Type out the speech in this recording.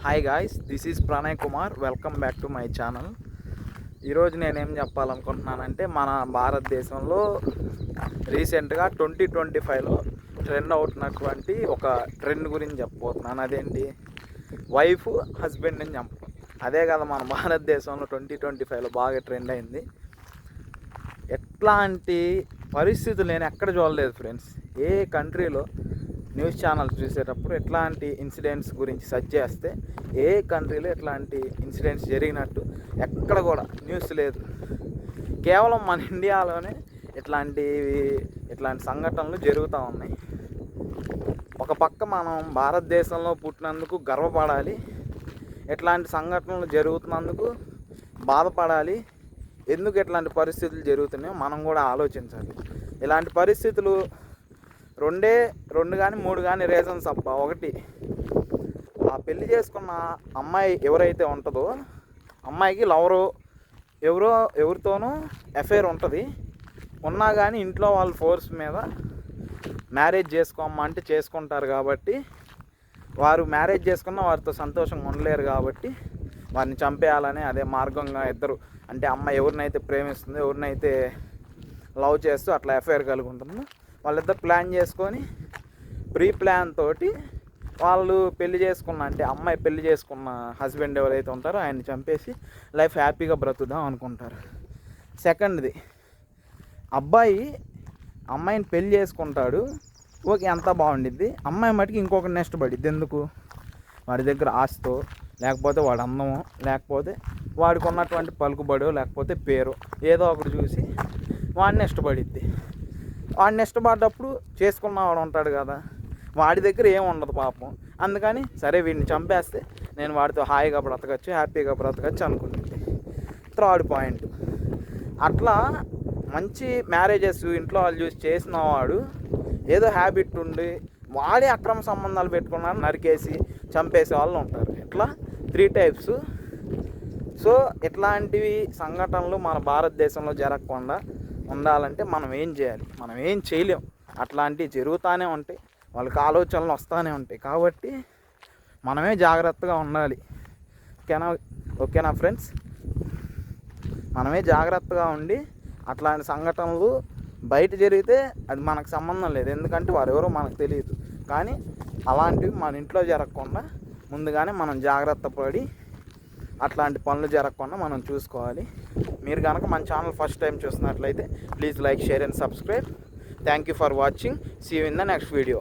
Hi guys, this is Pranay Kumar. Welcome back to my channel. ఈరోజు నేనేం చెప్పాలనుకుంటున్నానంటే మన భారతదేశంలో రీసెంట్గా 2025లో ట్రెండ్ అవుతున్నటువంటి ఒక ట్రెండ్ గురించి చెప్పబోతున్నాను. అదేంటి, వైఫ్ హస్బెండ్ అని చెప్పడం. అదే కదా మన భారతదేశంలో 2025లో బాగా ట్రెండ్ అయింది. ఎట్లాంటి పరిస్థితులు నేను ఎక్కడ చూడలేదు ఫ్రెండ్స్. ఏ కంట్రీలో న్యూస్ ఛానల్స్ చూసేటప్పుడు ఎట్లాంటి ఇన్సిడెంట్స్ గురించి సెర్చ్ చేస్తే ఏ కంట్రీలో ఎట్లాంటి ఇన్సిడెంట్స్ జరిగినట్టు ఎక్కడ కూడా న్యూస్ లేదు. కేవలం మన ఇండియాలోనే ఇట్లాంటి సంఘటనలు జరుగుతూ ఉన్నాయి. ఒక పక్క మనం భారతదేశంలో పుట్టినందుకు గర్వపడాలి, ఇట్లాంటి సంఘటనలు జరుగుతున్నందుకు బాధపడాలి. ఎందుకు ఇట్లాంటి పరిస్థితులు జరుగుతున్నాయో మనం కూడా ఆలోచించాలి. ఇలాంటి పరిస్థితులు రెండు కానీ 3 కానీ రీజన్స్ అబ్బ. ఒకటి, ఆ పెళ్లి చేసుకున్న అమ్మాయి ఎవరైతే ఉంటుందో అమ్మాయికి ఎవరితోనూ అఫైర్ ఉంటుంది. ఉన్నా కానీ ఇంట్లో వాళ్ళ ఫోర్స్ మీద మ్యారేజ్ చేసుకోమ్మా అంటే చేసుకుంటారు. కాబట్టి వారు మ్యారేజ్ చేసుకున్న వారితో సంతోషంగా ఉండలేరు. కాబట్టి వారిని చంపేయాలని అదే మార్గంగా ఇద్దరు, అంటే అమ్మాయి ఎవరినైతే ప్రేమిస్తుందో, ఎవరినైతే లవ్ చేస్తూ అట్లా అఫైర్ కలిగి ఉంటుందో వాళ్ళిద్దరు ప్లాన్ చేసుకొని ప్రీ ప్లాన్ తోటి వాళ్ళు పెళ్లి చేసుకున్న, అంటే అమ్మాయి పెళ్లి చేసుకున్న హస్బెండ్ ఎవరైతే ఉంటారో ఆయన్ని చంపేసి లైఫ్ హ్యాపీగా బ్రతుకుదాం అనుకుంటారు. సెకండ్ది, అమ్మాయిని పెళ్లి చేసుకుంటాడు. ఓకే, అంతా బాగుండిద్ది. అమ్మాయి మటుకు ఇంకొకటి నెక్స్ట్ పడిద్ది. ఎందుకు? వాడి దగ్గర ఆస్తో, లేకపోతే వాడి అందమో, లేకపోతే వాడికి ఉన్నటువంటి పలుకుబడో, లేకపోతే పేరు ఏదో ఒకటి చూసి వాడిని ఇష్టపడిద్ది. వాడిని ఇష్టపడ్డప్పుడు చేసుకున్నవాడు ఉంటాడు కదా, వాడి దగ్గర ఏమి ఉండదు పాపం. అందుకని సరే వీడిని చంపేస్తే నేను వాడితో హాయిగా బ్రతకచ్చు, హ్యాపీగా బ్రతకచ్చు అనుకుంటుంది. థర్డ్ పాయింట్, అట్లా మంచి మ్యారేజెస్ ఇంట్లో వాళ్ళు చూసి చేసిన వాడు ఏదో హ్యాబిట్ ఉండి వాడే అక్రమ సంబంధాలు పెట్టుకున్నాడు, నరికేసి చంపేసే వాళ్ళు ఉంటారు. ఇట్లా 3 టైప్స్. సో ఇట్లాంటివి సంఘటనలు మన భారతదేశంలో జరగకుండా ఉండాలంటే మనం ఏం చేయాలి? మనం ఏం చేయలేం. అట్లాంటివి జరుగుతూనే ఉంటాయి, వాళ్ళకి ఆలోచనలు వస్తూనే ఉంటాయి. కాబట్టి మనమే జాగ్రత్తగా ఉండాలి. ఓకేనా ఫ్రెండ్స్? మనమే జాగ్రత్తగా ఉండి అట్లాంటి సంఘటనలు బయట జరిగితే అది మనకు సంబంధం లేదు, ఎందుకంటే వారు ఎవరో మనకు తెలియదు. కానీ అలాంటివి మన ఇంట్లో జరగకుండా ముందుగానే మనం జాగ్రత్త పడి అట్లాంటి పనులు జరగకుండా మనం చూసుకోవాలి. మీరు కనుక మన ఛానల్ ఫస్ట్ టైం చూస్తున్నట్లయితే please like, share and subscribe. Thank you for watching. See you in the next video.